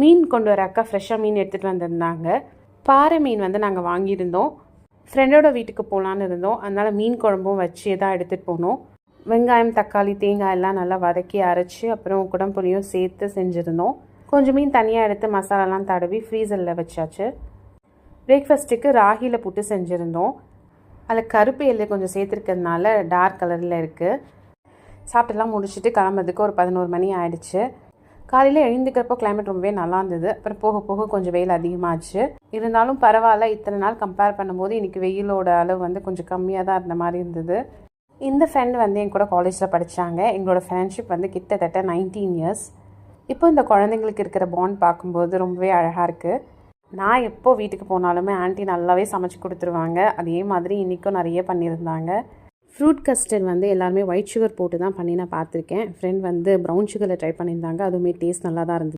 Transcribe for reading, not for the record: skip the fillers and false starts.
மீன் கொண்டு வர அக்கா ஃப்ரெஷ்ஷாக மீன் எடுத்துகிட்டு வந்திருந்தாங்க. பாறை மீன் வந்து நாங்கள் வாங்கியிருந்தோம். ஃப்ரெண்டோட வீட்டுக்கு போகலான்னு இருந்தோம். அதனால் மீன் குழம்பும் வச்சு தான் எடுத்துகிட்டு போனோம். வெங்காயம், தக்காளி, தேங்காய் எல்லாம் நல்லா வதக்கி அரைச்சி அப்புறம் குடம்புளியும் சேர்த்து செஞ்சுருந்தோம். கொஞ்சம் மீன் தனியாக எடுத்து மசாலாலாம் தடவி ஃப்ரீசரில் வச்சாச்சு. பிரேக்ஃபாஸ்ட்டுக்கு ராகியில் புட்டு செஞ்சுருந்தோம். அதில் கருப்பு எள்ளு கொஞ்சம் சேர்த்துருக்கிறதுனால டார்க் கலரில் இருக்குது. சாப்பிட்டுலாம் முடிச்சுட்டு கிளம்புறதுக்கு ஒரு 11 மணி ஆயிடுச்சு. காலையில் எழுந்துக்கிறப்போ கிளைமேட் ரொம்பவே நல்லா இருந்தது. அப்புறம் போக போக கொஞ்சம் வெயில் அதிகமாச்சு. இருந்தாலும் பரவாயில்ல, இத்தனை நாள் கம்பேர் பண்ணும்போது இன்றைக்கி வெயிலோட அளவு வந்து கொஞ்சம் கம்மியாக தான் இருந்த மாதிரி இருந்தது. இந்த ஃப்ரெண்ட் வந்து என் கூட காலேஜில் படித்தாங்க. எங்களோட ஃப்ரெண்ட்ஷிப் வந்து கிட்டத்தட்ட 19 இயர்ஸ். இப்போ இந்த குழந்தைங்களுக்கு இருக்கிற பாண்ட் பார்க்கும்போது ரொம்பவே அழகாக இருக்குது. நான் எப்போ வீட்டுக்கு போனாலுமே ஆண்டி நல்லாவே சமைச்சு கொடுத்துருவாங்க. அதே மாதிரி இன்றைக்கும் நிறைய பண்ணியிருந்தாங்க. ஃப்ரூட் கஸ்டர்ட் வந்து எல்லாருமே ஒயிட் சுகர் போட்டு தான் பண்ணி நான் பார்த்துருக்கேன். ஃப்ரெண்ட் வந்து ப்ரௌன் சுகரில் ட்ரை பண்ணியிருந்தாங்க. அதுவுமே டேஸ்ட் நல்லா தான் இருந்தது.